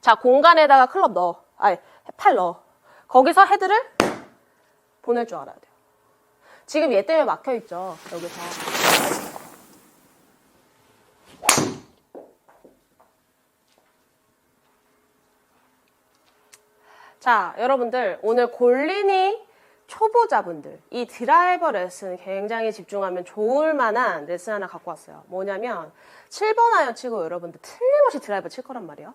자, 공간에다가 클럽 넣어. 아니, 팔 넣어. 거기서 헤드를 보낼 줄 알아야 돼요. 지금 얘 때문에 막혀있죠. 여기서. 자, 여러분들 오늘 골린이 초보자분들 이 드라이버 레슨 굉장히 집중하면 좋을 만한 레슨 하나 갖고 왔어요. 뭐냐면 7번 아이언 치고 여러분들 틀림없이 드라이버 칠 거란 말이에요.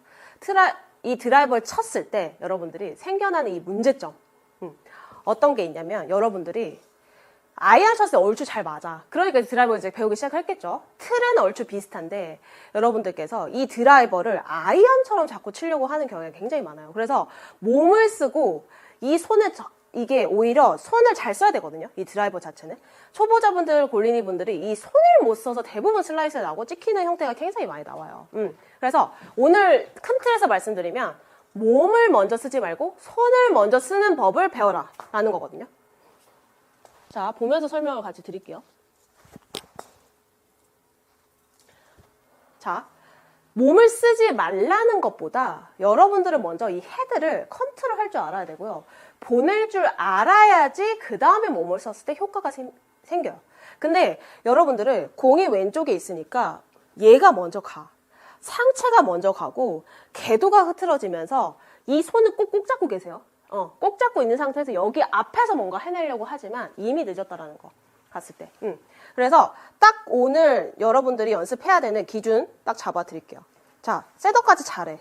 이 드라이버를 쳤을 때 여러분들이 생겨나는 이 문제점 어떤 게 있냐면 여러분들이 아이언 쳤을 때 얼추 잘 맞아. 그러니까 드라이버 이제 배우기 시작했겠죠. 틀은 얼추 비슷한데 여러분들께서 이 드라이버를 아이언처럼 자꾸 치려고 하는 경우가 굉장히 많아요. 그래서 몸을 쓰고 이 손을 이게 오히려 손을 잘 써야 되거든요. 이 드라이버 자체는. 초보자분들, 골린이 분들이 이 손을 못 써서 대부분 슬라이스가 나고 찍히는 형태가 굉장히 많이 나와요. 그래서 오늘 큰 틀에서 말씀드리면 몸을 먼저 쓰지 말고 손을 먼저 쓰는 법을 배워라 라는 거거든요. 자, 보면서 설명을 같이 드릴게요. 자, 몸을 쓰지 말라는 것보다 여러분들은 먼저 이 헤드를 컨트롤 할 줄 알아야 되고요. 보낼 줄 알아야지 그 다음에 몸을 썼을 때 효과가 생겨요. 근데 여러분들은 공이 왼쪽에 있으니까 얘가 먼저 가. 상체가 먼저 가고 궤도가 흐트러지면서 이 손을 꼭 잡고 계세요. 꼭 잡고 있는 상태에서 여기 앞에서 뭔가 해내려고 하지만 이미 늦었다라는 거 갔을 때. 그래서 딱 오늘 여러분들이 연습해야 되는 기준 딱 잡아 드릴게요. 자, 셋업까지 잘해.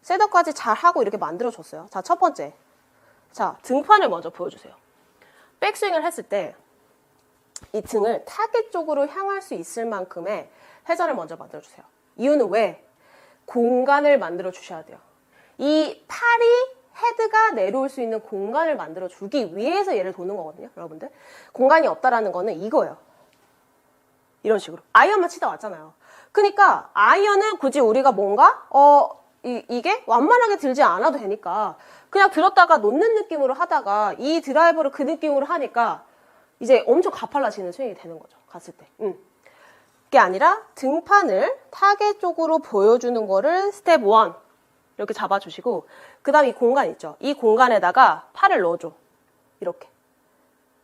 셋업까지 잘하고 이렇게 만들어줬어요. 자, 첫 번째. 자, 등판을 먼저 보여주세요. 백스윙을 했을 때 이 등을 타겟 쪽으로 향할 수 있을 만큼의 회전을 먼저 만들어주세요. 이유는 왜? 공간을 만들어 주셔야 돼요. 이 팔이 헤드가 내려올 수 있는 공간을 만들어 주기 위해서 얘를 도는 거거든요. 여러분들. 공간이 없다라는 거는 이거예요. 이런 식으로. 아이언만 치다 왔잖아요. 그러니까 아이언은 굳이 우리가 뭔가 이게 완만하게 들지 않아도 되니까 그냥 들었다가 놓는 느낌으로 하다가 이 드라이버를 그 느낌으로 하니까 이제 엄청 가팔라지는 스윙이 되는 거죠. 갔을 때. 그게 아니라 등판을 타겟 쪽으로 보여주는 거를 스텝 1 이렇게 잡아주시고 그 다음 이 공간 있죠. 이 공간에다가 팔을 넣어줘. 이렇게.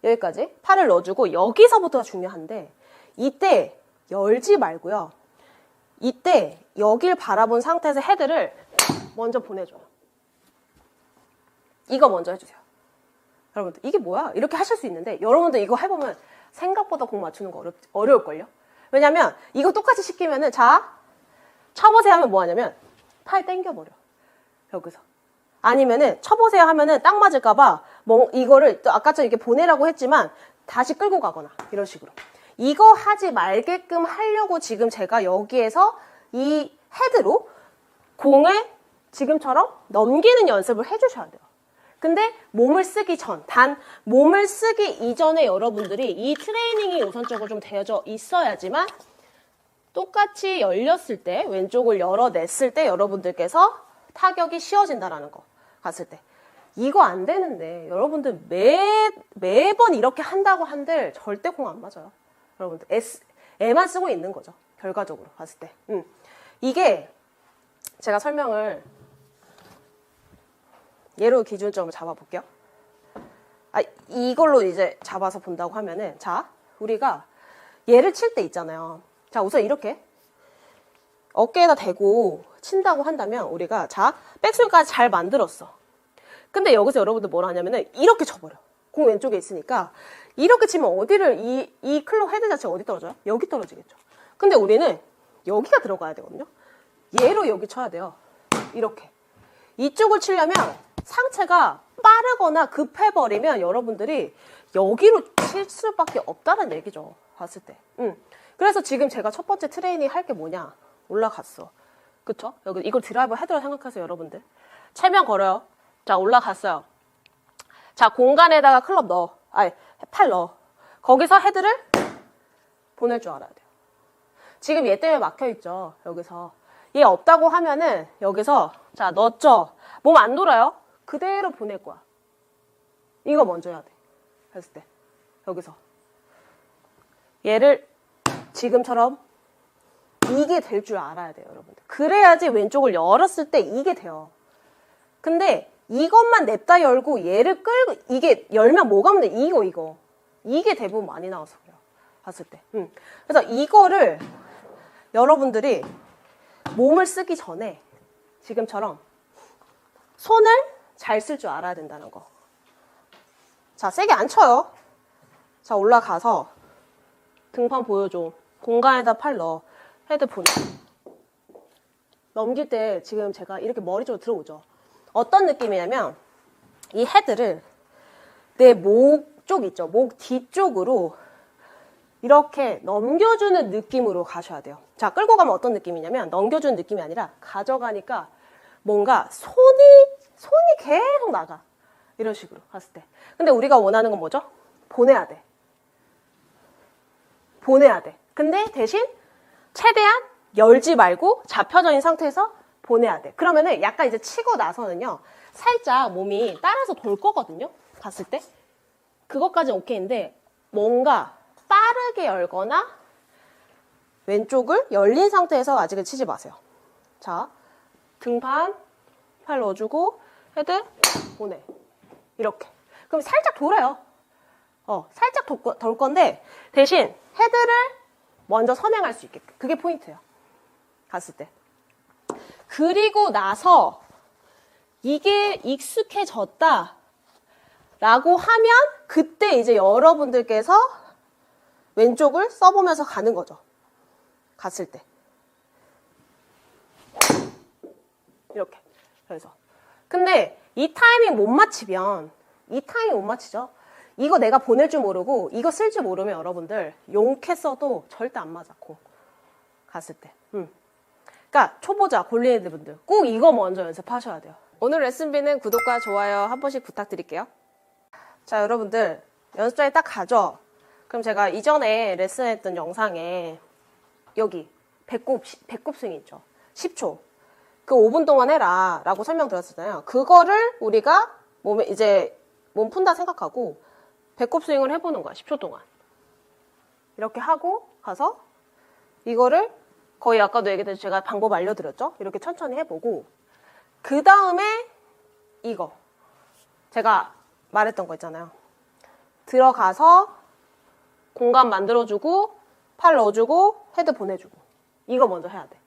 여기까지 팔을 넣어주고 여기서부터가 중요한데 이때 열지 말고요. 이때 여길 바라본 상태에서 헤드를 먼저 보내줘요. 이거 먼저 해주세요. 여러분들 이게 뭐야? 이렇게 하실 수 있는데 여러분들 이거 해보면 생각보다 공 맞추는 거 어려울걸요? 왜냐면 이거 똑같이 시키면은 자 쳐보세요 하면 뭐 하냐면 팔 당겨버려. 여기서. 아니면은 쳐보세요 하면은 딱 맞을까봐 뭐 이거를 또 아까처럼 이렇게 보내라고 했지만 다시 끌고 가거나 이런 식으로. 이거 하지 말게끔 하려고 지금 제가 여기에서 이 헤드로 공을 지금처럼 넘기는 연습을 해주셔야 돼요. 근데 몸을 쓰기 전, 단 몸을 쓰기 이전에 여러분들이 이 트레이닝이 우선적으로 좀 되어져 있어야지만 똑같이 열렸을 때, 왼쪽을 열어냈을 때 여러분들께서 타격이 쉬워진다라는 거 갔을 때. 이거 안 되는데 여러분들 매번 이렇게 한다고 한들 절대 공 안 맞아요. 여러분들 애만 쓰고 있는 거죠. 결과적으로 봤을 때. 이게 제가 설명을 얘로 기준점을 잡아볼게요. 이걸로 이제 잡아서 본다고 하면은 자, 우리가 얘를 칠 때 있잖아요. 자, 우선 이렇게 어깨에다 대고 친다고 한다면 우리가 자, 백스윙까지 잘 만들었어. 근데 여기서 여러분들 뭐라 하냐면은 이렇게 쳐버려. 공 왼쪽에 있으니까 이렇게 치면 어디를 이 클럽 헤드 자체가 어디 떨어져요? 여기 떨어지겠죠. 근데 우리는 여기가 들어가야 되거든요. 얘로 여기 쳐야 돼요. 이렇게. 이쪽을 치려면 상체가 빠르거나 급해버리면 여러분들이 여기로 칠 수밖에 없다는 얘기죠. 봤을 때. 그래서 지금 제가 첫 번째 트레이닝 할 게 뭐냐. 올라갔어. 그쵸? 여기 이걸 드라이버 헤드라 생각하세요, 여러분들. 체면 걸어요. 자, 올라갔어요. 자, 공간에다가 클럽 넣어. 아니, 팔 넣어. 거기서 헤드를 보낼 줄 알아야 돼요. 지금 얘 때문에 막혀있죠. 여기서. 얘 없다고 하면은 여기서 자, 넣었죠? 몸 안 돌아요? 그대로 보낼 거야. 이거 먼저 해야 돼. 했을 때. 여기서. 얘를 지금처럼 이게 될 줄 알아야 돼요, 여러분들. 그래야지 왼쪽을 열었을 때 이게 돼요. 근데 이것만 냅다 열고 얘를 끌고 이게 열면 뭐가 문제? 이거 이게 대부분 많이 나와서 그래요. 봤을 때. 그래서 이거를 여러분들이 몸을 쓰기 전에 지금처럼 손을 잘 쓸 줄 알아야 된다는 거. 자, 세게 안 쳐요. 자, 올라가서 등판 보여줘. 공간에다 팔 넣어. 헤드 보내. 넘길 때 지금 제가 이렇게 머리 쪽으로 들어오죠. 어떤 느낌이냐면 이 헤드를 내 목 쪽 있죠. 목 뒤쪽으로 이렇게 넘겨주는 느낌으로 가셔야 돼요. 자, 끌고 가면 어떤 느낌이냐면 넘겨주는 느낌이 아니라 가져가니까 뭔가 손이 계속 나가. 이런 식으로 갔을 때. 근데 우리가 원하는 건 뭐죠? 보내야 돼. 보내야 돼. 근데 대신 최대한 열지 말고 잡혀져 있는 상태에서 보내야 돼. 그러면은 약간 이제 치고 나서는요. 살짝 몸이 따라서 돌 거거든요. 갔을 때. 그것까지는 오케이인데 뭔가 빠르게 열거나 왼쪽을 열린 상태에서 아직은 치지 마세요. 자, 등판 팔 넣어주고 헤드 보내. 이렇게. 그럼 살짝 돌아요. 살짝 돌 건데 대신 헤드를 먼저 선행할 수 있게끔. 그게 포인트예요. 갔을 때. 그리고 나서 이게 익숙해졌다 라고 하면 그때 이제 여러분들께서 왼쪽을 써보면서 가는 거죠. 갔을 때. 이렇게. 그래서. 근데 이 타이밍 못 맞히면 죠 이거 내가 보낼 줄 모르고 이거 쓸 줄 모르면 여러분들 용케 써도 절대 안 맞아. 공. 갔을 때. 그러니까 초보자 골리앗 분들 꼭 이거 먼저 연습하셔야 돼요. 오늘 레슨비는 구독과 좋아요 한 번씩 부탁드릴게요. 자, 여러분들 연습장에 딱 가죠. 그럼 제가 이전에 레슨했던 영상에 여기 배꼽 스윙 있죠. 10초. 그 5분 동안 해라 라고 설명드렸잖아요. 그거를 우리가 몸에 이제 몸 푼다 생각하고 배꼽 스윙을 해보는 거야. 10초 동안. 이렇게 하고 가서 이거를 거의 아까도 얘기했듯이 제가 방법 알려드렸죠. 이렇게 천천히 해보고 그 다음에 이거 제가 말했던 거 있잖아요. 들어가서 공간 만들어주고 팔 넣어주고 헤드 보내주고 이거 먼저 해야 돼.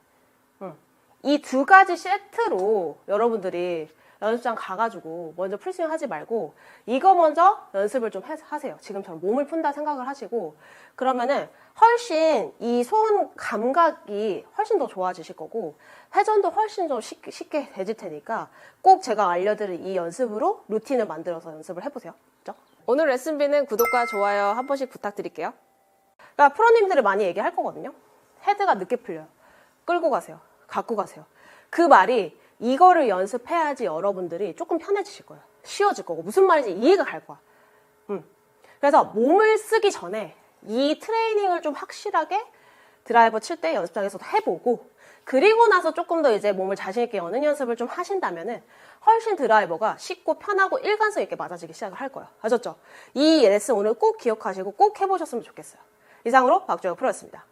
이 두 가지 세트로 여러분들이 연습장 가가지고 먼저 풀스윙 하지 말고 이거 먼저 연습을 좀 하세요. 지금처럼 몸을 푼다 생각을 하시고 그러면은 훨씬 이 손 감각이 훨씬 더 좋아지실 거고 회전도 훨씬 더 쉽게 되질 테니까 꼭 제가 알려드린 이 연습으로 루틴을 만들어서 연습을 해보세요. 그렇죠? 오늘 레슨비는 구독과 좋아요 한 번씩 부탁드릴게요. 그러니까 프로님들이 많이 얘기할 거거든요. 헤드가 늦게 풀려요. 끌고 가세요. 갖고 가세요. 그 말이 이거를 연습해야지 여러분들이 조금 편해지실 거예요. 쉬워질 거고 무슨 말인지 이해가 갈 거야. 그래서 몸을 쓰기 전에 이 트레이닝을 좀 확실하게 드라이버 칠 때 연습장에서도 해보고 그리고 나서 조금 더 이제 몸을 자신 있게 여는 연습을 좀 하신다면은 훨씬 드라이버가 쉽고 편하고 일관성 있게 맞아지기 시작을 할 거예요. 아셨죠? 이 레슨 오늘 꼭 기억하시고 꼭 해보셨으면 좋겠어요. 이상으로 박주영 프로였습니다.